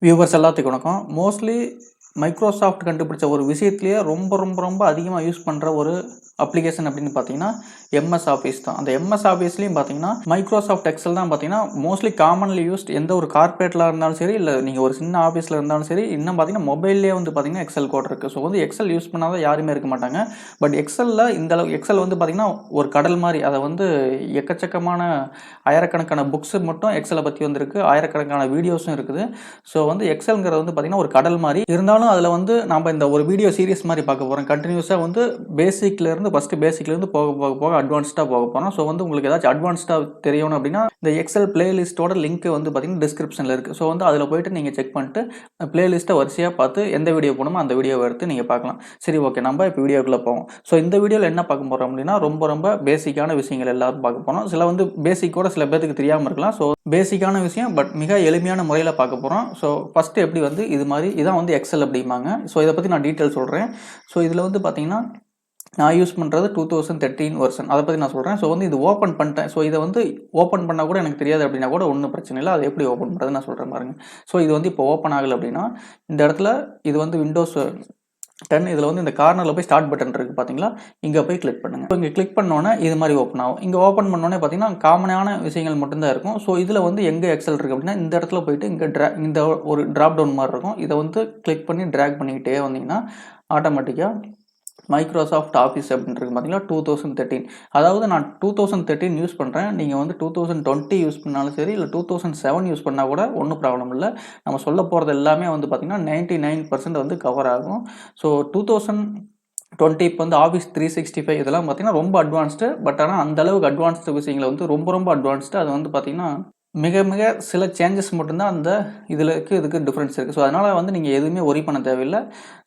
Viewers எல்லாத்துக்கும் வணக்கம். Mostly Microsoft கண்டுபிடிச்ச ஒரு விஷயத்திலேயே ரொம்ப அதிகமாக யூஸ் பண்ணுற ஒரு அப்ளிகேஷன் அப்படின்னு பார்த்தீங்கன்னா எம்எஸ் ஆஃபீஸ் தான். அந்த எம்எஸ் ஆஃபீஸ்லையும் பார்த்தீங்கன்னா மைக்ரோசாஃப்ட் எக்ஸல் தான் பார்த்தீங்கன்னா மோஸ்ட்லி காமன்லி யூஸ்ட். எந்த ஒரு கார்பரேட்டில் இருந்தாலும் சரி, இல்லை நீங்கள் ஒரு சின்ன ஆஃபீஸில் இருந்தாலும் சரி, இன்னும் பார்த்தீங்கன்னா மொபைல்லேயே வந்து பார்த்தீங்கன்னா எக்ஸல் கோட் இருக்குது. ஸோ வந்து எக்ஸல் யூஸ் பண்ணாத யாருமே இருக்க மாட்டாங்க. பட் எக்ஸலில் இந்த அளவு எக்ஸல் வந்து பார்த்தீங்கன்னா ஒரு கடல் மாதிரி. அதை வந்து எக்கச்சக்கமான ஆயிரக்கணக்கான புக்ஸு மட்டும் எக்ஸலை பற்றி வந்திருக்கு, ஆயிரக்கணக்கான வீடியோஸும் இருக்குது. ஸோ வந்து எக்ஸல்ங்கிறது வந்து பார்த்தீங்கன்னா ஒரு கடல் மாதிரி இருந்தாலும் அதில் வந்து நம்ம இந்த ஒரு வீடியோ சீரிஸ் மாதிரி பார்க்க போகிறோம். கண்டினியூஸாக வந்து பேசிக்லேருந்து ஃபஸ்ட்டு பேசிக்லேருந்து போக அட்வான்ஸ்டாக போக போகிறோம். ஸோ வந்து உங்களுக்கு ஏதாச்சும் அட்வான்ஸ்டாக தெரியணும் அப்படின்னா இந்த எக்ஸல் பிளேலிஸ்ட்டோட லிங்க் வந்து பார்த்தீங்கன்னா டிஸ்கிரிப்ஷனில் இருக்குது. ஸோ வந்து அதில் போய்ட்டு நீங்கள் செக் பண்ணிட்டு பிளேலிஸ்ட்டை வரிசையாக பார்த்து எந்த வீடியோ போகணுமோ அந்த வீடியோவை எடுத்து நீங்கள் பார்க்கலாம். சரி, ஓகே, நம்ம இப்போ வீடியோக்குள்ளே போவோம். ஸோ இந்த வீடியோவில் என்ன பார்க்க போகிறோம் அப்படின்னா ரொம்ப பேசிக்கான விஷயங்கள் எல்லாரும் பார்க்க போகிறோம். சில வந்து பேசிக்கோட சில பேருக்கு தெரியாமல் இருக்கலாம். ஸோ பேசிக்கான விஷயம், பட் மிக எளிமையான முறையில் பார்க்க போகிறோம். ஸோ ஃபஸ்ட்டு எப்படி வந்து இது மாதிரி இதான் வந்து எக்ஸல் அப்படிம்பாங்க. ஸோ இதை பற்றி நான் டீட்டெயில் சொல்கிறேன். ஸோ இதில் வந்து பார்த்தீங்கன்னா நான் யூஸ் பண்ணுறது 2013 வெர்ஷன், அதை பற்றி நான் சொல்கிறேன். ஸோ வந்து இது ஓப்பன் பண்ணிட்டேன். ஸோ இதை வந்து ஓப்பன் பண்ணால் கூட எனக்கு தெரியாது அப்படின்னா கூட ஒன்றும் பிரச்சனை இல்லை. அதை எப்படி ஓப்பன் பண்ணுறது நான் சொல்கிறேன் பாருங்க. ஸோ இது வந்து இப்போ ஓப்பன் ஆகலை அப்படின்னா இந்த இடத்துல இது வந்து விண்டோஸ் 10. இதில் வந்து இந்த கார்னரில் போய் ஸ்டார்ட் பட்டன் இருக்குது பார்த்தீங்களா, இங்கே போய் கிளிக் பண்ணுங்கள். இங்கே கிளிக் பண்ணோன்னே இது மாதிரி ஓப்பன் ஆகும். இங்கே ஓப்பன் பண்ணோன்னே பார்த்தீங்கன்னா காமனான விஷயங்கள் மட்டும்தான் இருக்கும். ஸோ இதில் வந்து எங்கே எக்ஸல் இருக்குது அப்படின்னா இந்த இடத்துல போயிட்டு இங்கே இந்த ஒரு ட்ராப் டவுன் மாதிரி இருக்கும். இதை வந்து கிளிக் பண்ணி ட்ராக் பண்ணிக்கிட்டே வந்தீங்கன்னா ஆட்டோமேட்டிக்காக மைக்ரோசாஃப்ட் ஆஃபீஸ் அப்படின்னு இருக்குது பார்த்தீங்களா, 2013. அதாவது நான் 2013 யூஸ் பண்ணுறேன். நீங்கள் வந்து 2020 யூஸ் பண்ணாலும் சரி, இல்லை 2007 யூஸ் பண்ணால் கூட ஒன்றும் ப்ராப்ளம் இல்லை. நம்ம சொல்ல போகிறது எல்லாமே வந்து பார்த்திங்கன்னா 99% வந்து கவர் ஆகும். ஸோ 2020 இப்போ வந்து ஆஃபீஸ் 365 இதெல்லாம் பார்த்திங்கன்னா ரொம்ப அட்வான்ஸ்டு. பட் ஆனால் அந்தளவுக்கு அட்வான்ஸ்டு விஷயங்களை வந்து ரொம்ப அட்வான்ஸ்டு. அது வந்து பார்த்திங்கன்னா மிக சில சேஞ்சஸ் மட்டும்தான் அந்த இதுக்கு டிஃப்ரென்ஸ் இருக்குது. ஸோ அதனால் வந்து நீங்கள் எதுவுமே ஒரி பண்ண தேவையில்லை.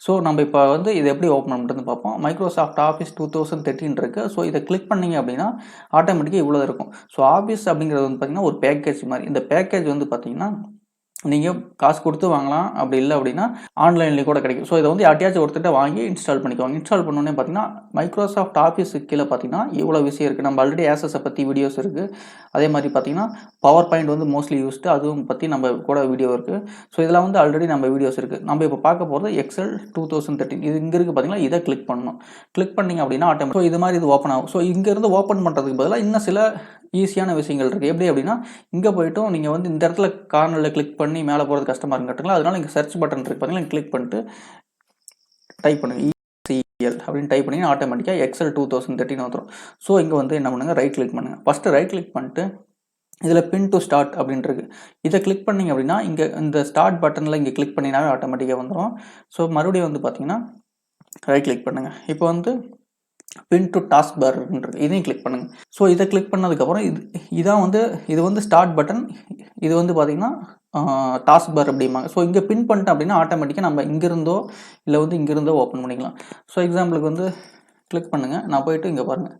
ஸோ நம்ம இப்போ வந்து இதை எப்படி ஓப்பன் பண்ணுறது பார்ப்போம். மைக்ரோசாஃப்ட் ஆஃபீஸ் 2013 இருக்குது. ஸோ இதை கிளிக் பண்ணிங்க அப்படின்னா ஆட்டோமேட்டிக்காக இவ்வளோ இருக்கும். ஸோ ஆஃபீஸ் அப்படிங்கிறது வந்து பார்த்திங்கன்னா ஒரு பேக்கேஜ் மாதிரி. இந்த பேக்கேஜ் வந்து பார்த்திங்கன்னா நீங்கள் காசு கொடுத்து வாங்கலாம், அப்படி இல்லை அப்படின்னா ஆன்லைன்லேயே கூட கிடைக்கும். ஸோ இதை வந்து யார்ட்டையாச்சும் ஒருத்தர்கிட்ட வாங்கி இன்ஸ்டால் பண்ணிக்குவாங்க. இன்ஸ்டால் பண்ணோன்னே பார்த்தீங்கன்னா மைக்ரோசாஃப்ட் ஆஃபீஸுக்கு கீழே பார்த்தீங்கன்னா இவ்வளோ விஷயம் இருக்குது. நம்ம ஆல்ரெடி ஆசஸை பற்றி வீடியோஸ் இருக்குது. அதே மாதிரி பார்த்தீங்கன்னா பவர் பாயிண்ட் வந்து மோஸ்ட்லி யூஸ்டு, அதுவும் பற்றி நம்ம கூட வீடியோ இருக்குது. ஸோ இதெல்லாம் வந்து ஆல்ரெடி நம்ம வீடியோஸ் இருக்குது. நம்ம இப்போ பார்க்க போகிறது எக்ஸல் 2013. இது இங்கே இருக்குது பார்த்தீங்கன்னா, இதை கிளிக் பண்ணணும். கிளிக் பண்ணிங்க அப்படின்னா ஆட்டோமேட்டிக் ஸோ இது மாதிரி இது ஓப்பன் ஆகும். ஸோ இங்கேருந்து ஓப்பன் பண்ணுறதுக்கு பதிலாக இன்னும் சில ஈஸியான விஷயங்கள் இருக்குது. எப்படி அப்படின்னா இங்கே போய்ட்டும் நீங்கள் வந்து இந்த இடத்துல கார்னரில் கிளிக் பண்ணி மேலே போகிறது கஷ்டமாக இருக்குங்களா, அதனால் இங்கே சர்ச் பட்டன் இருக்குது பார்த்தீங்களா, கிளிக் பண்ணிட்டு டைப் பண்ணுங்கள் ECL அப்படின்னு டைப் பண்ணி ஆட்டோமேட்டிக்காக எக்ஸல் 2013 வந்துடும். ஸோ இங்கே வந்து என்ன பண்ணுங்கள், ரைட் கிளிக் பண்ணுங்கள். ஃபஸ்ட்டு ரைட் கிளிக் பண்ணிட்டு இதில் பின் டு ஸ்டார்ட் அப்படின்றது இதை கிளிக் பண்ணிங்க அப்படின்னா இங்கே இந்த ஸ்டார்ட் பட்டனில் இங்கே கிளிக் பண்ணினாவே ஆட்டோமேட்டிக்காக வந்துடும். ஸோ மறுபடியும் வந்து பார்த்தீங்கன்னா ரைட் கிளிக் பண்ணுங்கள். இப்போ வந்து பின் டு டாஸ்க் பார் இருக்குன்றது இதையும் கிளிக் பண்ணுங்கள். ஸோ இதை கிளிக் பண்ணதுக்கப்புறம் இது வந்து ஸ்டார்ட் பட்டன், இது வந்து பார்த்திங்கன்னா டாஸ்க் பார் அப்படிம்பாங்க. ஸோ இங்கே பின் பண்ணிட்டேன் அப்படின்னா ஆட்டோமேட்டிக்காக நம்ம இங்கேருந்தோ இல்லை வந்து இங்கேருந்தோ ஓப்பன் பண்ணிக்கலாம். ஸோ எக்ஸாம்பிளுக்கு வந்து கிளிக் பண்ணுங்கள். நான் போயிட்டு இங்கே பாருங்கள்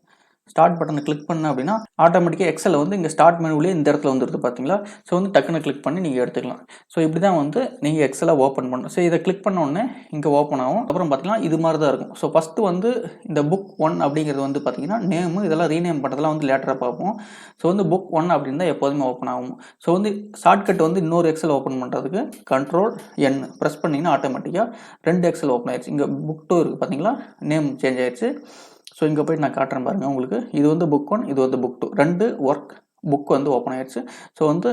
ஸ்டார்ட் பட்டனை கிளிக் பண்ண அப்படின்னா ஆட்டோமேட்டிக்காக எக்ஸலில் வந்து இங்கே ஸ்டார்ட் மெனுவிலே இந்த இடத்துல வந்துடுது பார்த்தீங்களா. ஸோ வந்து டக்குன்னு கிளிக் பண்ணி நீங்கள் எடுத்துக்கலாம். ஸோ இப்படி தான் வந்து நீங்கள் எக்ஸலை ஓப்பன் பண்ணணும். ஸோ இதை கிளிக் பண்ண உடனே இங்கே ஓப்பன் ஆகும். அப்புறம் பார்த்தீங்கன்னா இது மாதிரி தான் இருக்கும். ஸோ ஃபஸ்ட்டு வந்து இந்த புக் 1 அப்படிங்கிறது வந்து பார்த்தீங்கன்னா நேமு, இதெல்லாம் ரீநேம் பண்ணுறதுலாம் வந்து லேட்டராக பார்ப்போம். ஸோ வந்து புக் 1 அப்படின்னு தான் எப்போதுமே ஓப்பன் ஆகும். ஸோ வந்து ஷார்ட்கட் வந்து இன்னொரு எக்ஸல் ஓப்பன் பண்ணுறதுக்கு Ctrl+N ப்ரெஸ் பண்ணிங்கன்னா ஆட்டோமேட்டிக்காக 2 எக்ஸல் ஓப்பன் ஆயிடுச்சு. இங்கே புக் 2 இருக்குது பார்த்தீங்களா, நேம் சேஞ்ச் ஆயிடுச்சு. ஸோ இங்கே போய்ட்டு நான் காட்டுறேன் பாருங்கள் உங்களுக்கு. இது வந்து புக் 1, இது வந்து புக் 2, 2 ஒர்க் புக் வந்து ஓப்பன் ஆயிடுச்சு. ஸோ வந்து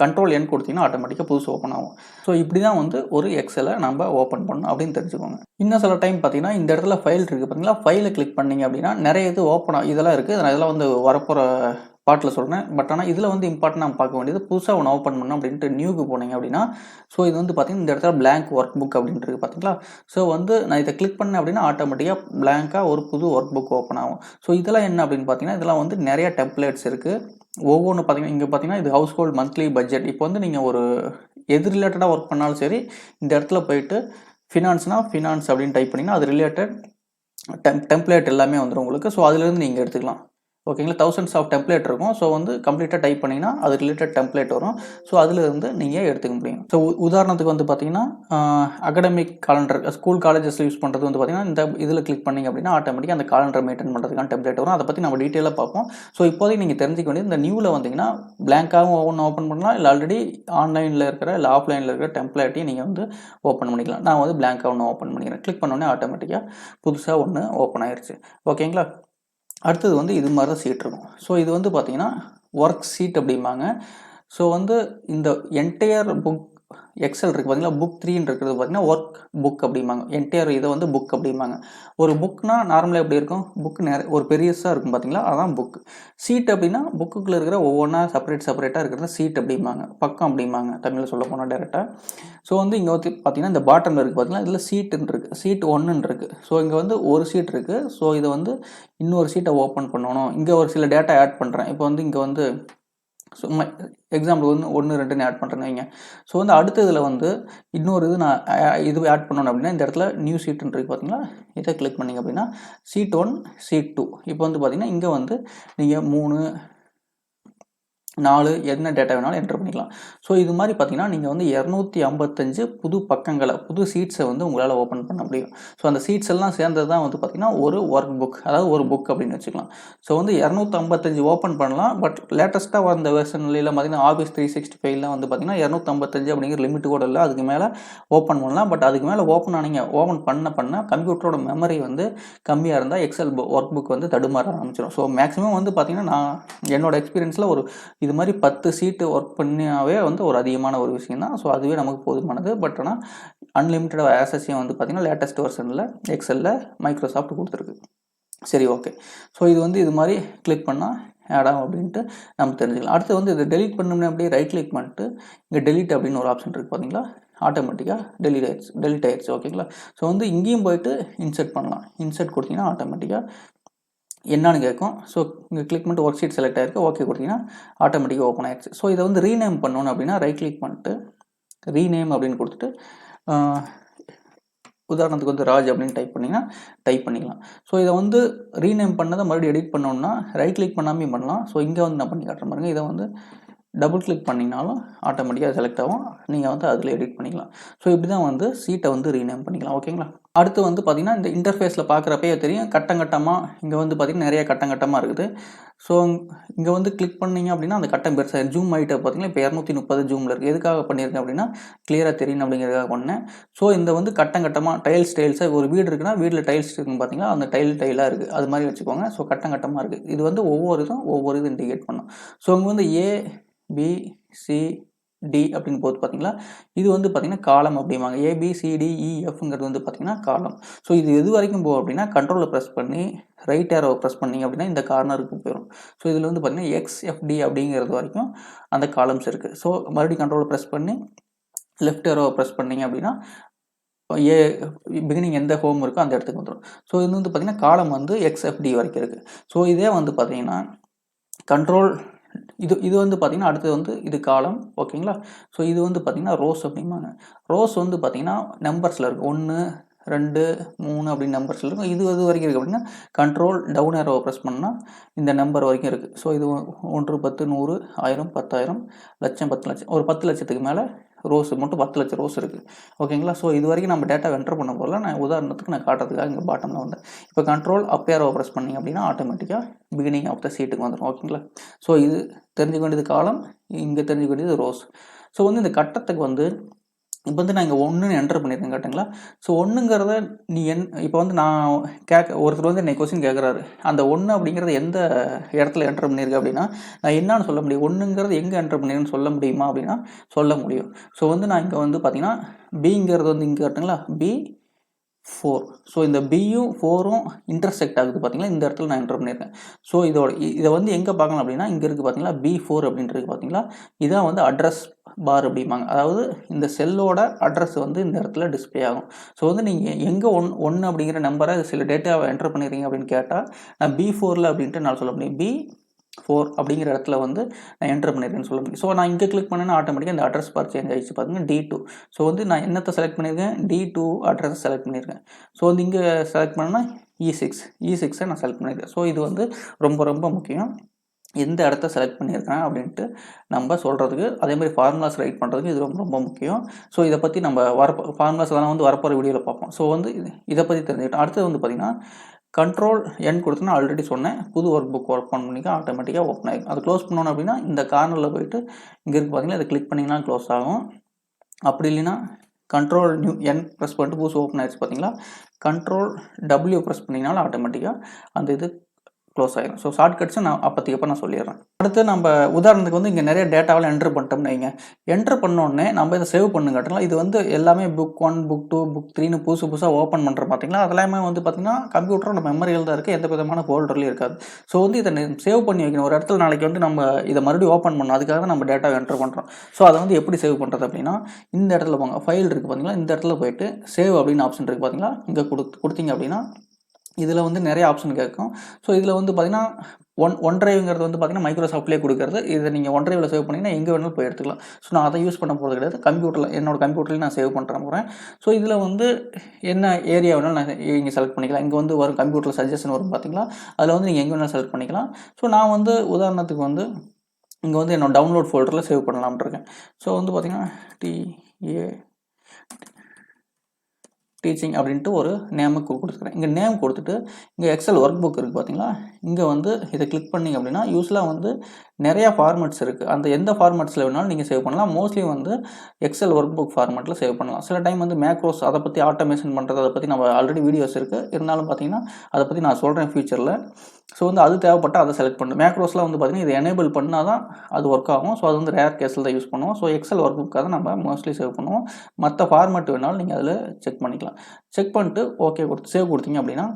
Ctrl+N கொடுத்தீங்கன்னா ஆட்டோமேட்டிக்காக புதுசு ஓப்பன் ஆகும். ஸோ இப்படி தான் வந்து ஒரு எக்ஸலை நம்ம ஓப்பன் பண்ணணும் அப்படின்னு தெரிஞ்சுக்கோங்க. இன்னும் சில டைம் பார்த்தீங்கன்னா இந்த இடத்துல ஃபைல் இருக்குது பார்த்தீங்களா, ஃபைலை கிளிக் பண்ணிங்க அப்படின்னா நிறைய இது ஓப்பன் ஆகும். இதெல்லாம் இருக்குது. நான் இதெல்லாம் வந்து வரப்போகிற பாட்டில் சொல்கிறேன். பட் ஆனால் இதில் வந்து இம்பார்ட்டன் நம்ம பார்க்க வேண்டியது புதுசாக ஒன்று ஓப்பன் பண்ணணும் அப்படின்ட்டு நியூக்கு போனீங்க அப்படின்னா ஸோ இது வந்து பார்த்திங்கன்னா இந்த இடத்துல பிளாங்க் ஒர்க் புக் அப்படின்ட்டு பார்த்தீங்களா. ஸோ வந்து நான் இதை கிளிக் பண்ணேன் அப்படின்னா ஆட்டோமேட்டிக்காக பிளாங்காக ஒரு புது ஒர்க் புக் ஓப்பன் ஆகும். ஸோ இதெல்லாம் என்ன அப்படின்னு பார்த்தீங்கன்னா இதெல்லாம் வந்து நிறைய டெம்ப்ளேட்ஸ் இருக்குது. ஒவ்வொன்று பார்த்தீங்கன்னா இங்கே பார்த்தீங்கன்னா இது ஹவுஸ் ஹோல்ட் மந்த்லி பட்ஜெட். இப்போ வந்து நீங்கள் ஒரு எது ரிலேட்டடாக ஒர்க் பண்ணாலும் சரி, இந்த இடத்துல போயிட்டு ஃபினான்ஸ் அப்படின்னு டைப் பண்ணிங்கன்னா அது ரிலேட்டட் டெம்ப்ளேட் எல்லாமே வந்துடும் உங்களுக்கு. ஸோ அதுலேருந்து நீங்கள் எடுத்துக்கலாம். ஓகேங்களா. தௌசண்ட்ஸ் ஆஃப் டெம்ப்ளேட் இருக்கும். ஸோ வந்து கம்ப்ளீட்டாக டைப் பண்ணிங்கன்னா அது ரிலேட்டட் டெம்ப்ளேட் வரும். ஸோ அதிலிருந்து நீங்கள் எடுத்துக்க முடியும். ஸோ உதாரணத்துக்கு வந்து பார்த்தீங்கன்னா அகடமிக் காலண்டர் ஸ்கூல் காலேஜஸில் யூஸ் பண்ணுறது வந்து பார்த்தீங்கன்னா இந்த இதில் கிளிக் பண்ணிங்க அப்படின்னா ஆட்டோமேட்டிக்காக அந்த காலண்டர் மெயின்டைன் பண்ணுறதுக்கான டெம்ப்ளேட் வரும். அதை பற்றி நம்ம டீட்டெயிலாக பார்ப்போம். ஸோ இப்போதைக்கு நீங்கள் தெரிஞ்சுக்க வேண்டியது இந்த நியூவில் வந்தீங்கன்னா பிளாங்காகவும் ஒன்று ஓப்பன் பண்ணலாம், இல்லை ஆல்ரெடி ஆன்லைனில் இருக்கிற இல்லை ஆஃப்லைனில் இருக்கிற டெம்ப்ளேட்டையும் நீங்கள் வந்து ஓப்பன் பண்ணிக்கலாம். நான் வந்து பிளாங்காக ஒன்று ஓப்பன் பண்ணிக்கிறேன். கிளிக் பண்ணோடனே ஆட்டோமேட்டிக்காக புதுசாக ஒன்று ஓப்பன் ஆயிடுச்சு. ஓகேங்களா. அடுத்தது வந்து இது மாதிரி தான் சீட் இருக்கும். ஸோ இது வந்து பார்த்தீங்கன்னா ஒர்க் சீட் அப்படிம்பாங்க. ஸோ வந்து இந்த என்டையர் புக் எக்ஸல் இருக்குது பார்த்தீங்களா, புக் 3ன்னு இருக்கிறது பார்த்தீங்கன்னா ஒர்க் புக் அப்படிம்பாங்க. என்டையர் இதை வந்து புக் அப்படிம்பாங்க. ஒரு புக்னா நார்மலாக எப்படி இருக்கும், புக் ஒரு பெரியஸாக இருக்கும் பார்த்தீங்களா, அதான் புக். சீட் அப்படின்னா புக்குக்குள்ளே இருக்கிற ஒவ்வொன்றா செப்பரேட்டாக இருக்கிறத சீட் அப்படிம்பாங்க, பக்கம் அப்படிம்பாங்க தமிழில் சொல்ல போனால் டேரெக்டாக. ஸோ வந்து இங்கே வந்து பார்த்தீங்கன்னா இந்த பாட்டமில் இருக்குது பார்த்தீங்கன்னா இதில் சீட்டுன்னு இருக்குது, சீட் 1ன்னு இருக்குது. ஸோ இங்கே வந்து ஒரு சீட் இருக்குது. ஸோ இதை வந்து இன்னொரு சீட்டை ஓப்பன் பண்ணணும். இங்கே ஒரு சில டேட்டா ஆட் பண்ணுறேன். இப்போ வந்து இங்கே வந்து சும்மா எக்ஸாம்பிள் 1, 2ன்னு ஆட் பண்ணுறேன்னு வைங்க. ஸோ வந்து அடுத்த இதில் வந்து இன்னொரு இது நான் இது ஆட் பண்ணணும் அப்படின்னா இந்த இடத்துல நியூ சீட்டுன்னு இருக்குது பார்த்தீங்களா, இதை கிளிக் பண்ணிங்க அப்படின்னா சீட் 1 சீட் 2. இப்போ வந்து பார்த்தீங்கன்னா இங்கே வந்து நீங்கள் 3, 4 என்ன டேட்டா வேணாலும் என்டர் பண்ணிக்கலாம். ஸோ இது மாதிரி பார்த்தீங்கன்னா நீங்கள் வந்து 255 புது பக்கங்களை புது சீட்ஸை வந்து உங்களால் ஓப்பன் பண்ண முடியும். ஸோ அந்த சீட்ஸ் எல்லாம் சேர்ந்தது தான் வந்து பார்த்தீங்கன்னா ஒரு ஒர்க் புக், அதாவது ஒரு புக் அப்படின்னு வச்சுக்கலாம். ஸோ வந்து 255 ஓப்பன் பண்ணலாம். பட் லேட்டஸ்ட்டாக வந்த வெர்ஷன்லாம் பார்த்தீங்கன்னா ஆஃபீஸ் 365லாம் வந்து பார்த்தீங்கன்னா 255 அப்படிங்கிற லிமிட் கூட இல்லை, அதுக்கு மேலே ஓப்பன் பண்ணலாம். பட் அதுக்கு மேலே ஓப்பன் பண்ண கம்ப்யூட்டரோட மெமரி வந்து கம்மியாக இருந்தால் எக்ஸல் ஒர்க் புக் வந்து தடுமாற ஆரம்பிச்சிடும். ஸோ மேக்ஸிமம் வந்து பார்த்தீங்கன்னா நான் என்னோட எக்ஸ்பீரியன்ஸில் ஒரு இது மாதிரி 10 சீட்டு ஒர்க் பண்ணியாவே வந்து ஒரு அதிகமான ஒரு விஷயம் தான். ஸோ அதுவே நமக்கு போதுமானது. பட் ஆனால் அன்லிமிட்டட் ஆக்சஸையும் வந்து பார்த்திங்கன்னா லேட்டஸ்ட் வெர்ஷனில் எக்ஸலில் மைக்ரோசாஃப்ட் கொடுத்துருக்கு. சரி, ஓகே. ஸோ இது வந்து இது மாதிரி கிளிக் பண்ணால் ஆட் ஆகும் அப்படின்ட்டு நம்ம தெரிஞ்சுக்கலாம். அடுத்து வந்து இதை டெலிட் பண்ணணும்னு அப்படியே ரைட் கிளிக் பண்ணிட்டு இங்கே டெலிட் அப்படின்னு ஒரு ஆப்ஷன் இருக்குது பார்த்தீங்களா, ஆட்டோமேட்டிக்காக டெலிட் ஆயிடுச்சு. ஓகேங்களா. ஸோ வந்து இங்கேயும் போயிட்டு இன்சர்ட் பண்ணலாம். இன்சர்ட் கொடுத்தீங்கன்னா ஆட்டோமேட்டிக்காக என்னன்னு கேட்கும். ஸோ இங்கே கிளிக் பண்ணிட்டு ஒர்க் ஷீட் செலக்ட் ஆகிருக்கு, ஓகே கொடுத்தீங்கன்னா ஆட்டோமேட்டிக்காக ஓப்பன் ஆயிடுச்சு. ஸோ இதை வந்து ரீநேம் பண்ணணும் அப்படின்னா ரைட் கிளிக் பண்ணிட்டு ரீநேம் அப்படின்னு கொடுத்துட்டு உதாரணத்துக்கு வந்து ராஜ் அப்படின்னு டைப் பண்ணிக்கலாம். ஸோ இதை வந்து ரீநேம் பண்ணதை மறுபடியும் எடிட் பண்ணோம்னா ரைட் கிளிக் பண்ணாமையும் பண்ணலாம். ஸோ இங்கே வந்து நான் பண்ணி காட்டுறேன் பாருங்க. இதை வந்து டபுள் கிளிக் பண்ணிங்கனாலும் ஆட்டோமேட்டிக்காக செலக்ட் ஆகும், நீங்கள் வந்து அதில் எடிட் பண்ணிக்கலாம். ஸோ இப்படி தான் வந்து சீட்டை வந்து ரீநேம் பண்ணிக்கலாம். ஓகேங்களா. அடுத்து வந்து பார்த்திங்கன்னா இந்த இன்டர்ஃபேஸில் பார்க்குறப்பே தெரியும் கட்டங்கட்டமாக இங்கே வந்து பார்த்திங்கன்னா நிறைய கட்டங்கட்டமாக இருக்குது. ஸோ இங்கே வந்து கிளிக் பண்ணிங்க அப்படின்னா அந்த கட்டம் பெருசாக ஜூம் ஆகிட்ட பார்த்திங்கன்னா இப்போ 230 ஜூமில் இருக்குது. எதுக்காக பண்ணியிருக்கேன் அப்படின்னா கிளியராக தெரியும் அப்படிங்கிறதுக்காக பண்ணேன். ஸோ இந்த வந்து கட்டங்கட்டமாக டைல்ஸாக ஒரு வீடு இருக்குன்னா வீட்டில் டைல்ஸ் இருக்குன்னு பார்த்தீங்கன்னா அந்த டைலாக இருக்குது, அது மாதிரி வச்சுக்கோங்க. ஸோ கட்டங்கட்டமாக இருக்குது. இது வந்து ஒவ்வொரு இது இண்டிகேட் பண்ணும். ஸோ இங்கே வந்து ABCD அப்படின்னு போது பார்த்தீங்களா, இது வந்து பார்த்தீங்கன்னா காலம் அப்படிம்பாங்க. ABCDEFங்கிறது வந்து பார்த்தீங்கன்னா காலம். ஸோ இது எது வரைக்கும் போகும் அப்படின்னா கண்ட்ரோலை ப்ரெஸ் பண்ணி ரைட் ஏரோவை ப்ரெஸ் பண்ணிங்க அப்படின்னா இந்த கார்னருக்கு போயிடும். ஸோ இதில் வந்து பார்த்தீங்கன்னா XFD அப்படிங்கிறது வரைக்கும் அந்த காலம்ஸ் இருக்குது. ஸோ மறுபடியும் கண்ட்ரோலை ப்ரெஸ் பண்ணி லெஃப்ட் ஏரோவை ப்ரெஸ் பண்ணிங்க அப்படின்னா பிகினிங் எந்த ஹோம் இருக்கோ அந்த இடத்துக்கு வந்துடும். ஸோ இது வந்து பார்த்தீங்கன்னா காலம் வந்து XFD வரைக்கும் இருக்குது. ஸோ இதே வந்து பார்த்தீங்கன்னா கண்ட்ரோல் இது வந்து பார்த்தீங்கன்னா அடுத்தது வந்து இது காலம். ஓகேங்களா. ஸோ இது வந்து பார்த்தீங்கன்னா ரோஸ் அப்படிம்பாங்க. ரோஸ் வந்து பார்த்தீங்கன்னா நம்பர்ஸில் இருக்குது, 1, 2, 3 அப்படின்னு நம்பர்ஸில் இருக்கும். இது வரைக்கும் இருக்குது அப்படின்னா கண்ட்ரோல் டவுன் ஏரோவை ப்ரெஸ் பண்ணால் இந்த நம்பர் வரைக்கும் இருக்குது. ஸோ இது 1, 10, 100, 1000, 10,000, லட்சம், 10 லட்சம், ஒரு 10 லட்சத்துக்கு மேலே ரோஸ் மட்டும் 10 லட்சம் ரோஸ் இருக்குது. ஓகேங்களா. ஸோ இது வரைக்கும் நம்ம டேட்டா என்டர் பண்ண போகல, நான் உதாரணத்துக்கு நான் காட்டுறதுக்காக இங்கே பாட்டமில் வந்தேன். இப்போ கண்ட்ரோல் அப் ஏரோவை ப்ரெஸ் பண்ணிங்க அப்படின்னா ஆட்டோமேட்டிக்காக பிகினிங் ஆஃப் த சீட்டுக்கு வந்துடும். ஓகேங்களா. ஸோ இது தெரிஞ்சுக்க வேண்டியது காலம், இங்கே தெரிஞ்சுக்க வேண்டியது ரோஸ். ஸோ வந்து இந்த கட்டத்துக்கு வந்து இப்போ வந்து நான் இங்கே 1ன்னு என்டர் பண்ணியிருக்கேன் கரெக்டுங்களா. ஸோ 1ங்கிறத நீ இப்போ வந்து நான் ஒருத்தர் வந்து என்னை கொஸ்டின் கேட்குறாரு, அந்த 1 அப்படிங்கிறது எந்த இடத்துல என்டர் பண்ணியிருக்கேன் அப்படின்னா நான் என்னன்னு சொல்ல முடியும், 1ங்கிறது எங்கே என்டர் பண்ணியிருக்கேன்னு சொல்ல முடியுமா அப்படின்னா சொல்ல முடியும். ஸோ வந்து நான் இங்கே வந்து பார்த்தீங்கன்னா பிங்கிறது வந்து இங்கே கரெக்டுங்களா, B4. ஸோ இந்த பியும் 4ம் இன்டர்செக்ட் ஆகுது பார்த்தீங்களா, இந்த இடத்துல நான் என்டர் பண்ணியிருக்கேன். ஸோ இதை வந்து எங்கே பார்க்கலாம் அப்படின்னா இங்கே இருக்குது பார்த்தீங்களா, B4 அப்படின்றது பார்த்தீங்களா, இதான் வந்து அட்ரஸ் பார் அப்படிம்பாங்க. அதாவது இந்த செல்லோட அட்ரஸ் வந்து இந்த இடத்துல டிஸ்பிளே ஆகும். ஸோ வந்து நீங்கள் எங்கே 1 அப்படிங்கிற நம்பரை சில டேட்டாவை என்டர் பண்ணிடுறீங்க அப்படின்னு கேட்டால் நான் B4ல் அப்படின்ட்டு நான் சொல்ல முடியும். B4 அப்படிங்கிற இடத்துல வந்து நான் என்டர் பண்ணியிருக்கேன்னு சொல்ல முடியும். ஸோ நான் இங்கே கிளிக் பண்ணேன்னா ஆட்டோமேட்டிக்காக இந்த அட்ரஸ் பார் சேஞ்ச் ஆகிடுச்சு பார்த்தீங்கன்னா D2. ஸோ வந்து நான் என்னத்தை செலக்ட் பண்ணியிருக்கேன், D2 அட்ரஸ் செலக்ட் பண்ணியிருக்கேன். ஸோ வந்து இங்கே செலக்ட் பண்ணேன்னா E6 நான் செலக்ட் பண்ணியிருக்கேன். ஸோ இது வந்து ரொம்ப ரொம்ப முக்கியம். எந்த இடத்த செலக்ட் பண்ணியிருக்கேன் அப்படின்ட்டு நம்ம சொல்கிறதுக்கு, அதேமாதிரி ஃபார்முலாஸ் ரைட் பண்ணுறதுக்கு இது ரொம்ப ரொம்ப முக்கியம். ஸோ இதை பற்றி நம்ம ஃபார்முலாஸ் அதெல்லாம் வந்து வரப்போகிற வீடியோவில் பார்ப்போம். ஸோ வந்து இதை பற்றி தெரிஞ்சுக்கிட்டோம். அடுத்தது வந்து பார்த்திங்கன்னா கண்ட்ரோல் என் கொடுத்தோன்னா ஆல்ரெடி சொன்னேன், புது ஒர்க் புக் ஓப்பன் பண்ணிக்க ஆட்டோமேட்டிக்காக ஓப்பன் ஆகிடும். அது க்ளோஸ் பண்ணணும் அப்படின்னா இந்த கார்னரில் போய்ட்டு இங்கே இருக்குது பார்த்தீங்கன்னா இதை கிளிக் பண்ணிங்கன்னா க்ளோஸ் ஆகும். அப்படி இல்லைன்னா கண்ட்ரோல் நியூ என் ப்ரெஸ் பண்ணிட்டு புதுசு ஓப்பன் ஆகிடுச்சு பார்த்தீங்களா, கண்ட்ரோல் W ப்ரெஸ் பண்ணிங்கனாலும் ஆட்டோமேட்டிக்காக அந்த இது க்ளோஸ் ஆகிடும். ஸோ ஷார்ட்கட்ஸை நான் அப்போதைக்கப்போ நான் சொல்லிடுறேன். அடுத்து நம்ம உதாரணத்துக்கு வந்து இங்கே நிறைய டேட்டாவில் என்ட்ரு பண்ணிட்டோம்னு வைங்க. என்ட்ரு பண்ணோடனே நம்ம இதை சேவ் பண்ணு காட்டுங்களா. இது வந்து எல்லாமே புக் 1 புக் 2 புக் 3ன்னு புதுசாக ஓப்பன் பண்ணுறோம் பார்த்தீங்களா. அதெல்லாமே வந்து பார்த்திங்கன்னா கம்ப்யூட்டரோட மெமரியில் தான் இருக்குது, எந்த விதமான ஃபோல்டர்லையும் இருக்காது. ஸோ வந்து இதை சேவ் பண்ணி வைக்கணும். ஒரு இடத்துல நாளைக்கு வந்து நம்ம இதை மறுபடியும் ஓப்பன் பண்ணணும், அதுக்காக தான் நம்ம டேட்டாவை என்ட்ரு பண்ணுறோம். ஸோ அதை வந்து எப்படி சேவ் பண்ணுறது அப்படின்னா, இந்த இடத்துல போங்க, ஃபைல் இருக்குது பார்த்தீங்களா, இந்த இடத்துல போய்ட்டு சேவ் அப்படின்னு ஆப்ஷன் இருக்குது பார்த்தீங்களா, இங்கே கொடுத்தீங்க அப்படின்னா இதில் வந்து நிறைய ஆப்ஷன் கேட்கும். ஸோ இதில் வந்து பார்த்திங்கன்னா ஒன் டிரைவ்ங்கிறது வந்து பார்த்திங்கன்னா மைக்ரோசாஃப்ட்லேயே கொடுக்குறது. இதை நீங்கள் ஒன் டிரைவில் சேவ் பண்ணிங்கன்னா எங்கே வேணாலும் போய் எடுத்துக்கலாம். ஸோ நான் அதை யூஸ் பண்ண போகிறது கிடையாது, என்னோட கம்ப்யூட்டர்லேயும் நான் சேவ் பண்ணுறேன் போகிறேன். ஸோ இதில் வந்து என்ன ஏரியா வேணாலும் நான் இங்கே செலக்ட் பண்ணிக்கலாம். இங்கே வந்து வரும் கம்ப்யூட்டர் சஜஷன் வரும் பார்த்தீங்களா, அதில் வந்து நீங்கள் எங்கே வேணாலும் செலக்ட் பண்ணிக்கலாம். ஸோ நான் வந்து உதாரணத்துக்கு வந்து இங்கே வந்து என்னோட டவுன்லோட் ஃபோல்டரில் சேவ் பண்ணலாம்னு இருக்கேன். ஸோ வந்து பார்த்திங்கன்னா டீச்சிங் அப்படின்ட்டு ஒரு நேமுக்கு கொடுத்துக்கிறேன். இங்கே நேம் கொடுத்துட்டு இங்கே எக்ஸல் ஒர்க் புக் இருக்குது பார்த்தீங்களா, இங்கே வந்து இதை கிளிக் பண்ணிங்க அப்படின்னா யூஸ்வலாக வந்து நிறையா ஃபார்மேட்ஸ் இருக்குது. அந்த எந்த ஃபார்மேட்ஸில் வேணாலும் நீங்கள் சேவ் பண்ணலாம். மோஸ்ட்லி வந்து எக்ஸல் ஒர்க் புக் ஃபார்மேட்டில் சேவ் பண்ணலாம். சில டைம் வந்து மேக்ரோஸ் அதை பற்றி ஆட்டோமேஷன் பண்ணுறது, அதை பற்றி நம்ம ஆல்ரெடி வீடியோஸ் இருக்குது. இருந்தாலும் பார்த்தீங்கன்னா அதை பற்றி நான் சொல்கிறேன் ஃபியூச்சரில். ஸோ வந்து அது தேவைப்பட்டால் அதை செலக்ட் பண்ணணும். மேக்ரோஸ்லாம் வந்து பார்த்திங்கன்னா இதை எனேபிள் பண்ணால் தான் அது ஒர்க் ஆகும். ஸோ அது வந்து ரேர் கேஸில் தான் யூஸ் பண்ணுவோம். ஸோ எக்ஸல் ஒர்க் புக்காக தான் நம்ம மோஸ்ட்லி சேவ் பண்ணுவோம். மற்ற ஃபார்மேட் வேணாலும் நீங்கள் அதில் செக் பண்ணிக்கலாம். செக் பண்ணிட்டு ஓகே கொடுத்து சேவ் கொடுத்தீங்க அப்படின்னா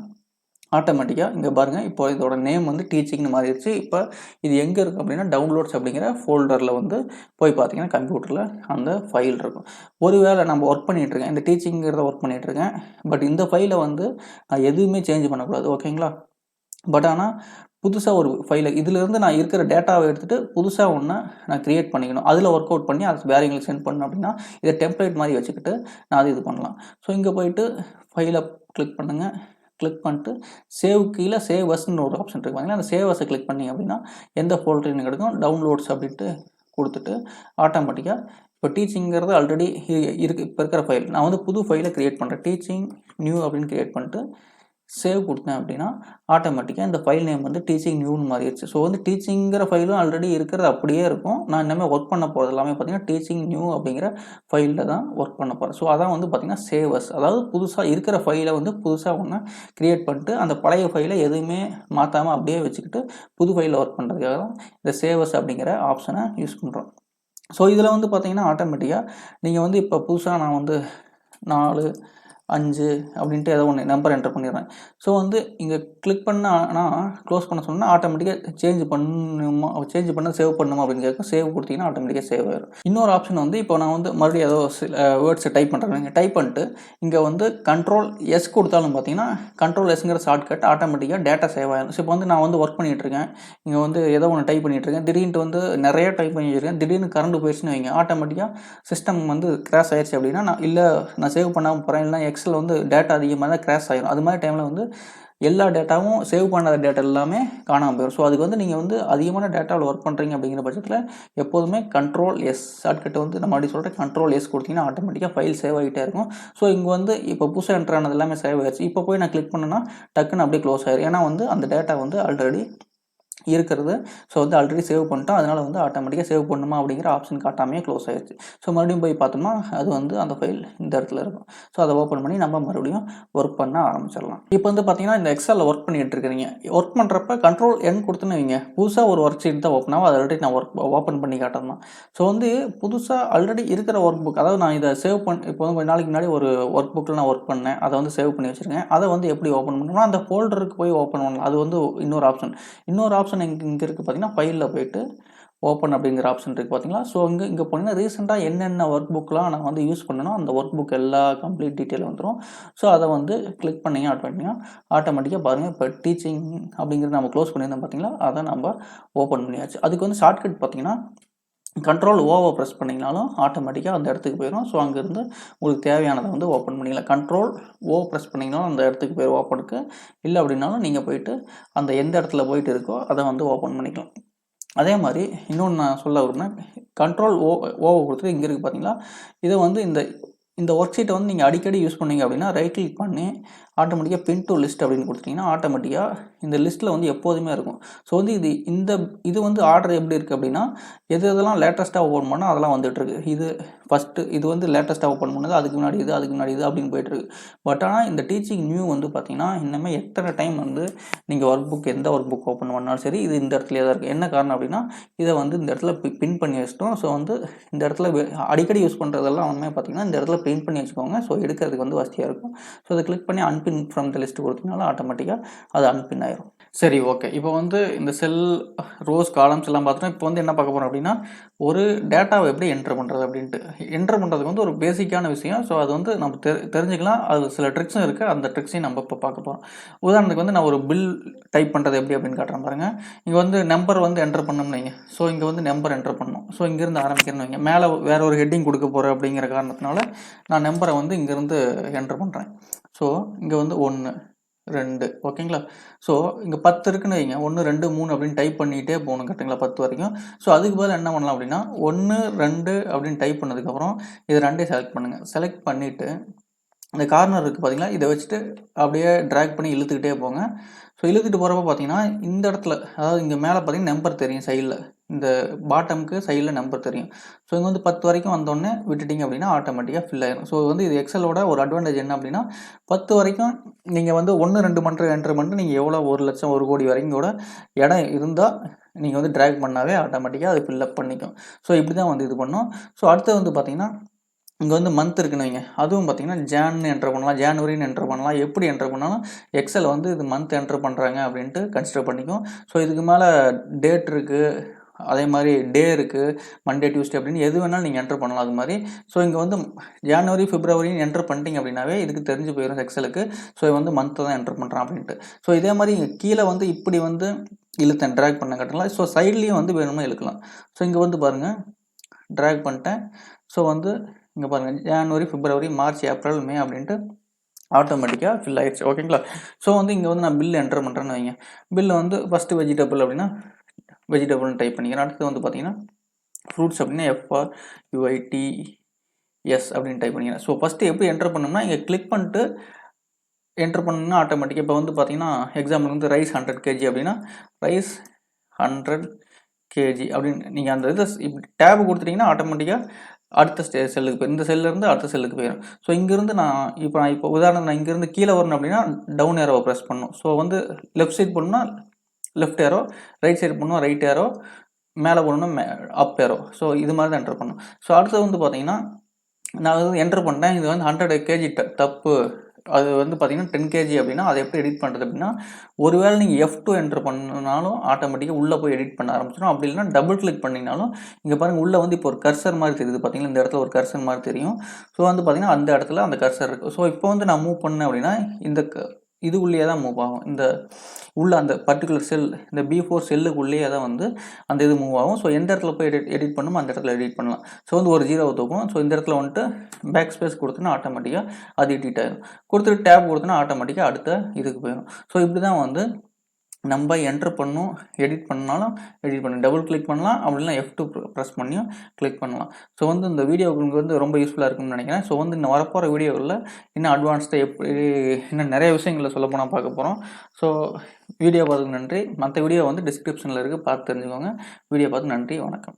ஆட்டோமேட்டிக்காக இங்கே பாருங்கள், இப்போ இதோட நேம் வந்து டீச்சிங்னு மாறிடுச்சு. இப்போ இது எங்கே இருக்குது அப்படின்னா டவுன்லோட்ஸ் அப்படிங்கிற ஃபோல்டரில் வந்து போய் பார்த்தீங்கன்னா கம்ப்யூட்டரில் அந்த ஃபைல் இருக்கும். ஒருவேளை நம்ம ஒர்க் பண்ணிகிட்ருக்கேன், இந்த டீச்சிங்கிறத ஒர்க் பண்ணிகிட்ருக்கேன், பட் இந்த ஃபைலை வந்து நான் எதுவுமே சேஞ்ச் பண்ணக்கூடாது, ஓகேங்களா. பட் ஆனால் புதுசாக ஒரு ஃபைலை இதிலேருந்து நான் இருக்கிற டேட்டாவை எடுத்துகிட்டு புதுசாக ஒன்று நான் க்ரியேட் பண்ணிக்கணும். அதில் ஒர்க் அவுட் பண்ணி அது வேறு எங்களுக்கு சென்ட் பண்ணணும் அப்படின்னா இதை டெம்ப்ளேட் மாதிரி வச்சுக்கிட்டு நான் அது இது பண்ணலாம். ஸோ இங்கே போய்ட்டு ஃபைலை கிளிக் பண்ணுங்கள். கிளிக் பண்ணிட்டு சேவ் கீழே சேவ் அஸ்ன்னு ஒரு ஆப்ஷன் இருக்குது பார்த்தீங்கன்னா, அந்த சேவ் அஸை கிளிக் பண்ணிங்க அப்படின்னா எந்த ஃபோல்டர் கிடைக்கும் டவுன்லோட்ஸ் அப்படின்ட்டு கொடுத்துட்டு ஆட்டோமேட்டிக்காக இப்போ டீச்சிங்கிறது ஆல்ரெடி இருக்குது. இப்போ இருக்கிற ஃபைல் நான் வந்து புது ஃபைலை க்ரியேட் பண்ணுறேன். டீச்சிங் நியூ அப்படின்னு க்ரியேட் பண்ணிட்டு சேவ் கொடுத்தேன் அப்படின்னா ஆட்டோமேட்டிக்காக இந்த ஃபைல் நேம் வந்து டீச்சிங் நியூன்னு மாறிடுச்சு. ஸோ வந்து டீச்சிங்கிற ஃபைலும் ஆல்ரெடி இருக்கிறது அப்படியே இருக்கும். நான் இனிமேல் ஒர்க் பண்ண போகிறது எல்லாமே பார்த்தீங்கன்னா டீச்சிங் நியூ அப்படிங்கிற ஃபைலில் தான் ஒர்க் பண்ண போகிறேன். ஸோ அதான் வந்து பார்த்திங்கன்னா சேவஸ், அதாவது புதுசாக இருக்கிற ஃபைலை வந்து புதுசாக ஒன்று க்ரியேட் பண்ணிட்டு அந்த பழைய ஃபைலை எதுவுமே மாற்றாமல் அப்படியே வச்சுக்கிட்டு புது ஃபைலில் ஒர்க் பண்ணுறதுக்காக தான் இந்த சேவஸ் அப்படிங்கிற ஆப்ஷனை யூஸ் பண்ணுறோம். ஸோ இதில் வந்து பார்த்திங்கன்னா ஆட்டோமேட்டிக்காக நீங்கள் வந்து இப்போ புதுசாக நான் வந்து 4 5 அப்படின்ட்டு ஏதோ ஒன்று நம்பர் என்டர் பண்ணிடுறேன். ஸோ வந்து இங்கே கிளிக் பண்ணால் க்ளோஸ் பண்ண சொன்னால் ஆட்டோமேட்டிக்காக சேஞ்ச் பண்ண சேவ் பண்ணுமா அப்படின்னு கேட்கும். சேவ் கொடுத்தீங்கன்னா ஆட்டோமேட்டிக்காக சேவ் ஆயிடும். இன்னொரு ஆப்ஷன் வந்து இப்போ நான் வந்து மறுபடியும் ஏதோ வேர்ட்ஸை டைப் பண்ணுறேன். நீங்கள் டைப் பண்ணிட்டு இங்கே வந்து கண்ட்ரோல் எஸ் கொடுத்தாலும் பார்த்தீங்கன்னா கண்ட்ரோல் எஸ்ங்கிற ஷார்ட்கட் ஆட்டோமேட்டிக்காக டேட்டா சேவ் ஆகிடும். ஸோ இப்போ வந்து நான் வந்து ஒர்க் பண்ணிகிட்ருக்கேன், இங்கே வந்து ஏதோ ஒன்று டைப் பண்ணிகிட்ருக்கேன், திடீர்னு வந்து நிறைய டைப் பண்ணி வச்சுருக்கேன், திடீர்னு கரண்ட் போயிடுச்சுன்னு வைங்க, ஆட்டோமேட்டிக்காக சிஸ்டம் வந்து கிராஷ் ஆயிடுச்சு அப்படின்னா நான் சேவ் பண்ணாமல் போகிறேன், இல்லைனா எக்ஸில் வந்து டேட்டா அதிகமாக தான் கிராஷ் ஆகிடும். அது மாதிரி டைமில் வந்து எல்லா டேட்டாவும் சேவ் பண்ணாத டேட்டா எல்லாமே காணாமல் போயிடும். ஸோ அதுக்கு வந்து நீங்கள் வந்து அதிகமான டேட்டாவில் ஒர்க் பண்ணுறீங்க அப்படிங்கிற பட்சத்தில் எப்போதுமே கண்ட்ரோல் எஸ் ஷார்ட்கட் வந்து நம்ம அப்படி சொல்கிறேன் கண்ட்ரோல் எஸ் கொடுத்தீங்கன்னா ஆட்டோமேட்டிக்காக ஃபைல் சேவ் ஆகிட்டே இருக்கும். ஸோ இங்கே வந்து இப்போ புதுசாக என்ட்ரு ஆனது எல்லாமே சேவ் ஆயிடுச்சு. இப்போ போய் நான் கிளிக் பண்ணேன்னா டக்குன்னு அப்படியே க்ளோஸ் ஆயிடும். ஏன்னா வந்து அந்த டேட்டா வந்து ஆல்ரெடி இருக்கிறது. ஸோ வந்து ஆல்ரெடி சேவ் பண்ணிட்டோம், அதனால் வந்து ஆட்டோமேட்டிக்காக சேவ் பண்ணுமா அப்படிங்கிற ஆப்ஷன் காட்டாமையே க்ளோஸ் ஆயிடுச்சு. ஸோ மறுபடியும் போய் பார்த்தோம்னா அது வந்து அந்த ஃபைல் இந்த இடத்துல இருக்கும். ஸோ அதை ஓப்பன் பண்ணி நம்ம மறுபடியும் ஒர்க் பண்ண ஆரம்பிச்சிடலாம். இப்போ வந்து பார்த்தீங்கன்னா இந்த எக்ஸலில் ஒர்க் பண்ணிகிட்டு இருக்கிறீங்க. ஒர்க் பண்ணுறப்ப கண்ட்ரோல் என் கொடுத்துன்னு வைங்க, புதுசாக ஒரு ஒர்க் ஷீட் தான் ஓப்பன் ஆகும். அதை ஆல்ரெடி நான் ஓப்பன் பண்ணி காட்டணும். ஸோ வந்து புதுசாக ஆல்ரெடி இருக்கிற ஒர்க் புக், அதாவது நான் இதை சேவ் இப்போ வந்து கொஞ்ச நாளைக்கு முன்னாடி ஒரு ஒர்க் புக்கில் நான் ஒர்க் பண்ணேன், அதை வந்து சேவ் பண்ணி வச்சுருக்கேன். அதை வந்து எப்படி ஓப்பன் பண்ணணும்னா அந்த ஃபோல்டருக்கு போய் ஓப்பன் பண்ணலாம். அது வந்து இன்னொரு ஆப்ஷன் இங்கே இருக்குது பார்த்தீங்கன்னா ஃபைலில் போய்ட்டு ஓப்பன் அப்படிங்கிற ஆப்ஷன் இருக்குது பார்த்தீங்களா. ஸோ இங்கே போனீங்கன்னா ரீசெண்டாக என்னென்ன ஒர்க் புக்கெலாம் நான் வந்து யூஸ் பண்ணணும் அந்த ஒர்க் புக் எல்லா கம்ப்ளீட் டீட்டெயில் வந்துடும். ஸோ அதை வந்து கிளிக் பண்ணிங்க ஆட்டோமேட்டிக்காக பாருங்கள் இப்போ டீச்சிங் அப்படிங்கிறது நம்ம க்ளோஸ் பண்ணியிருந்தோம் பார்த்தீங்களா, அதை நம்ம ஓப்பன் பண்ணியாச்சு. அதுக்கு வந்து ஷார்ட்கட் பார்த்தீங்கன்னா கண்ட்ரோல் ஓவை ப்ரெஸ் பண்ணிங்கனாலும் ஆட்டோமேட்டிக்காக அந்த இடத்துக்கு போயிடும். ஸோ அங்கேருந்து உங்களுக்கு தேவையானதை வந்து ஓப்பன் பண்ணிக்கலாம். கண்ட்ரோல் ஓ ப்ரெஸ் பண்ணிங்கனாலும் அந்த இடத்துக்கு போய் ஓப்பனுக்கு, இல்லை அப்படின்னாலும் நீங்கள் போயிட்டு அந்த எந்த இடத்துல போயிட்டு இருக்கோ அதை வந்து ஓப்பன் பண்ணிக்கலாம். அதே மாதிரி இன்னொன்று நான் சொல்ல விரும்புகிறேன். கண்ட்ரோல் ஓவை கொடுத்துட்டு இங்கே இருக்குது பார்த்தீங்களா, இதை வந்து இந்த ஒர்க் ஷீட்டை வந்து நீங்கள் அடிக்கடி யூஸ் பண்ணீங்க அப்படின்னா ரைட் கிளிக் பண்ணி ஆட்டோமேட்டிக்காக பின் டு லிஸ்ட் அப்படின்னு கொடுத்துட்டிங்கன்னா ஆட்டோமேட்டிக்காக இந்த லிஸ்ட்டில் வந்து எப்போதுமே இருக்கும். ஸோ வந்து இது வந்து ஆர்டர் எப்படி இருக்குது அப்படின்னா, எதெல்லாம் லேட்டஸ்ட்டாக ஓப்பன் பண்ணால் அதெல்லாம் வந்துட்டுருக்கு. இது வந்து லேட்டஸ்ட்டாக ஓப்பன் பண்ணது, அதுக்கு முன்னாடி இது அப்படின்னு போயிட்டுருக்கு. பட் ஆனால் இந்த டீச்சிங் நியூ வந்து பார்த்தீங்கன்னா இன்னுமே எத்தனை டைம் வந்து நீங்கள் எந்த ஒர்க் புக் ஓப்பன் பண்ணாலும் சரி, இது இந்த இடத்துலையே தான் இருக்குது. என்ன காரணம் அப்படின்னா, இதை வந்து இந்த இடத்துல பின் பண்ணி வச்சிட்டோம். ஸோ வந்து இந்த இடத்துல அடிக்கடி யூஸ் பண்ணுறதெல்லாம் வந்து பார்த்தீங்கன்னா இந்த இடத்துல பின் பண்ணி வச்சுக்கோங்க. ஸோ எடுக்கிறதுக்கு வந்து வசதியாக இருக்கும். ஸோ அதை கிளிக் பண்ணி அன்பின் ஃப்ரம் த லிஸ்ட் கொடுத்தீங்கனாலும் ஆட்டோமேட்டிக்காக அது அன்பின் ஆயிரும். சரி, ஓகே. இப்போ வந்து இந்த செல், ரோஸ், காலம்ஸ் எல்லாம் பார்த்தோன்னா இப்போ வந்து என்ன பார்க்க போகிறோம் அப்படின்னா, ஒரு டேட்டாவை எப்படி என்டர் பண்ணுறது அப்படின்ட்டு. என்டர் பண்ணுறதுக்கு வந்து ஒரு பேசிக்கான விஷயம். ஸோ அது வந்து நம்ம தெரிஞ்சுக்கலாம். அது சில ட்ரிக்ஸும் இருக்குது. அந்த ட்ரிக்ஸையும் நம்ம இப்போ பார்க்க போகிறோம். உதாரணத்துக்கு வந்து நான் ஒரு பில் டைப் பண்ணுறது எப்படி அப்படின்னு காட்டுறேன் பாருங்கள். இங்கே வந்து நம்பர் வந்து என்டர் பண்ணோம்னு வைங்க. ஸோ இங்கே வந்து நம்பர் என்டர் பண்ணணும். ஸோ இங்கேருந்து ஆரம்பிக்கிறேன்னு வைங்க. மேலே வேறு ஒரு ஹெட்டிங் கொடுக்க போகிறேன் அப்படிங்கிற காரணத்தினால நான் நம்பரை வந்து இங்கேருந்து என்டர் பண்ணுறேன். ஸோ இங்கே வந்து 1, 2 ஓகேங்களா. ஸோ இங்கே 10 இருக்குன்னு வைங்க. 1, 2, 3 அப்படின்னு டைப் பண்ணிகிட்டே போகணும் கரெக்டுங்களா, 10 வரைக்கும். ஸோ அதுக்கு பதில் என்ன பண்ணலாம் அப்படின்னா 1, 2 அப்படின்னு டைப் பண்ணதுக்கப்புறம் இது 2 செலக்ட் பண்ணுங்கள். செலக்ட் பண்ணிவிட்டு இந்த கார்னர் இருக்குது பார்த்தீங்களா, இதை வச்சுட்டு அப்படியே ட்ராக் பண்ணி இழுத்துக்கிட்டே போங்க. ஸோ இழுத்துட்டு போகிறப்ப பார்த்தீங்கன்னா இந்த இடத்துல, அதாவது இங்கே மேலே பார்த்தீங்கன்னா நம்பர் தெரியும் சைடில், இந்த பாட்டமுக்கு சைடில் நம்பர் தெரியும். ஸோ இங்கே வந்து 10 வரைக்கும் வந்தோடனே விட்டுட்டிங்க அப்படின்னா ஆட்டோமேட்டிக்காக ஃபில் ஆயிடும். ஸோ வந்து இது எக்ஸலோட ஒரு அட்வான்டேஜ் என்ன அப்படின்னா, 10 வரைக்கும் நீங்கள் வந்து 1, 2 மட்டும் என்டர் பண்ணிட்டு நீங்கள் எவ்வளோ 1 லட்சம் 1 கோடி வரைக்கும் கூட இடம் இருந்தால் நீங்கள் வந்து ட்ராக் பண்ணாவே ஆட்டோமேட்டிக்காக அது ஃபில்லப் பண்ணிக்கும். ஸோ இப்படி தான் வந்து இது பண்ணும். ஸோ அடுத்து வந்து பார்த்தீங்கன்னா இங்கே வந்து மந்த் இருக்குன்னு வைங்க. அதுவும் பார்த்தீங்கன்னா ஜான்னு என்டர் பண்ணலாம், ஜான்வரின்னு என்டர் பண்ணலாம். எப்படி என்டர் பண்ணாலும் எக்ஸல் வந்து இது மந்த் என்டர் பண்ணுறாங்க அப்படின்ட்டு கன்சிடர் பண்ணிக்கும். ஸோ இதுக்கு மேலே டேட் இருக்குது, அதே மாதிரி டே இருக்குது, மண்டே, டியூஸ்டே அப்படின்னு எது வேணாலும் நீங்கள் என்டர் பண்ணலாம் அது மாதிரி. ஸோ இங்கே வந்து ஜான்வரி, பிப்ரவரின்னு என்டர் பண்ணிட்டீங்க அப்படின்னாவே இதுக்கு தெரிஞ்சு போயிடும் எக்ஸலுக்கு. ஸோ இது வந்து மந்த்தை தான் என்டர் பண்ணுறான் அப்படின்ட்டு. ஸோ இதே மாதிரி இங்கே கீழே வந்து இப்படி வந்து இழுத்தேன், ட்ராக் பண்ண கட்டலாம். ஸோ சைட்லேயும் வந்து வேணுமா இழுக்கலாம். ஸோ இங்கே வந்து பாருங்கள், ட்ராக் பண்ணிட்டேன். ஸோ வந்து இங்கே பாருங்கள், ஜான்வரி, பிப்ரவரி, மார்ச், ஏப்ரல், மே அப்படின்ட்டு ஆட்டோமேட்டிக்காக ஃபில் ஆயிடுச்சு. ஓகேங்களா. ஸோ வந்து இங்கே வந்து நான் பில் என்டர் பண்ணுறேன்னு வைங்க. பில்லு வந்து ஃபஸ்ட்டு வெஜிடபிள் அப்படின்னா வெஜிடபிள்னு டைப் பண்ணிக்கிறேன். அடுத்து வந்து பார்த்தீங்கன்னா ஃப்ரூட்ஸ் அப்படின்னா FRUITS அப்படின்னு டைப் பண்ணிக்கிறேன். ஸோ ஃபஸ்ட்டு எப்படி என்டர் பண்ணோம்னா இங்கே கிளிக் பண்ணிட்டு என்டர் பண்ணணும்னா ஆட்டோமேட்டிக்காக இப்போ வந்து பார்த்தீங்கன்னா எக்ஸாம்பிள் வந்து ரைஸ் 100 kg அப்படின்னா ரைஸ் 100 kg அப்படின்னு நீங்கள் அந்த இதை இப்படி டேபு கொடுத்துட்டிங்கன்னா ஆட்டோமேட்டிக்காக அடுத்த செல்லுக்கு போய் இந்த செல்லேருந்து அடுத்த செல்லுக்கு போயிடும். ஸோ இங்கேருந்து நான் இப்போ உதாரணம் நான் இங்கேருந்து கீழே வரணும் அப்படின்னா டவுன் ஏரோவை ப்ரெஸ் பண்ணணும். ஸோ வந்து லெஃப்ட் சைட் பண்ணணும்னா லெஃப்ட் ஏரோ, ரைட் சைடு பண்ணணும் ரைட் ஏரோ, மேலே போகணுன்னா அப் ஏரோ. ஸோ இது மாதிரி தான் என்டர் பண்ணணும். ஸோ அடுத்தது வந்து பார்த்தீங்கன்னா நான் வந்து என்டர் பண்ணிட்டேன். இது வந்து 100 kg தப்பு, அது வந்து பார்த்தீங்கன்னா 10 kg அப்படின்னா அதை எப்படி எடிட் பண்ணுறது அப்படின்னா, ஒருவேளை நீங்கள் F2 என்டர் பண்ணாலும் ஆட்டோமேட்டிக்காக உள்ளே போய் எடிட் பண்ண ஆரம்பிச்சிடும். அப்படி இல்லைனா டபுள் கிளிக் பண்ணிங்கனாலும் இங்கே பாருங்கள் உள்ளே வந்து இப்போ ஒரு கர்சர் மாதிரி தெரியுது பார்த்தீங்கன்னா, இந்த இடத்துல ஒரு கர்சர் மாதிரி தெரியும். ஸோ வந்து பார்த்தீங்கன்னா அந்த இடத்துல அந்த கர்சர் இருக்குது. ஸோ இப்போ வந்து நான் மூவ் பண்ணேன் அப்படின்னா இது உள்ளே தான் மூவ் ஆகும். இந்த உள்ள அந்த பர்டிகுலர் செல், இந்த B4 செல்லுக்குள்ளேயே தான் வந்து அந்த இது மூவ் ஆகும். ஸோ எந்த இடத்துல போய் எடிட் பண்ணுமோ அந்த இடத்துல எடிட் பண்ணலாம். ஸோ வந்து ஒரு 0 தூக்கும். ஸோ இந்த இடத்துல வந்துட்டு பேக் ஸ்பேஸ் கொடுத்தோன்னா ஆட்டோமேட்டிக்காக அது எடிட் ஆகிடும். கொடுத்துட்டு டேப் கொடுத்தோன்னா ஆட்டோமேட்டிக்காக அடுத்த இதுக்கு போயிடும். ஸோ இப்படி தான் வந்து நம்ம என்டர் பண்ணணும். எடிட் பண்ணாலும் எடிட் பண்ணணும், டபுள் கிளிக் பண்ணலாம், அப்படின்னா F2 ப்ரெஸ் பண்ணியும் கிளிக் பண்ணலாம். ஸோ வந்து இந்த வீடியோ உங்களுக்கு வந்து ரொம்ப யூஸ்ஃபுல்லாக இருக்கும்னு நினைக்கிறேன். ஸோ வந்து இன்னும் வரப்போகிற வீடியோவில் இன்னும் அட்வான்ஸ்டாக எப்படி இன்னும் நிறைய விஷயங்களை சொல்ல போனால் பார்க்க போகிறோம். ஸோ வீடியோ பார்த்துக்கு நன்றி. மற்ற வீடியோ வந்து டிஸ்கிரிப்ஷனில் இருக்குது, பார்த்து தெரிஞ்சுக்கோங்க. வீடியோ பார்த்து நன்றி, வணக்கம்.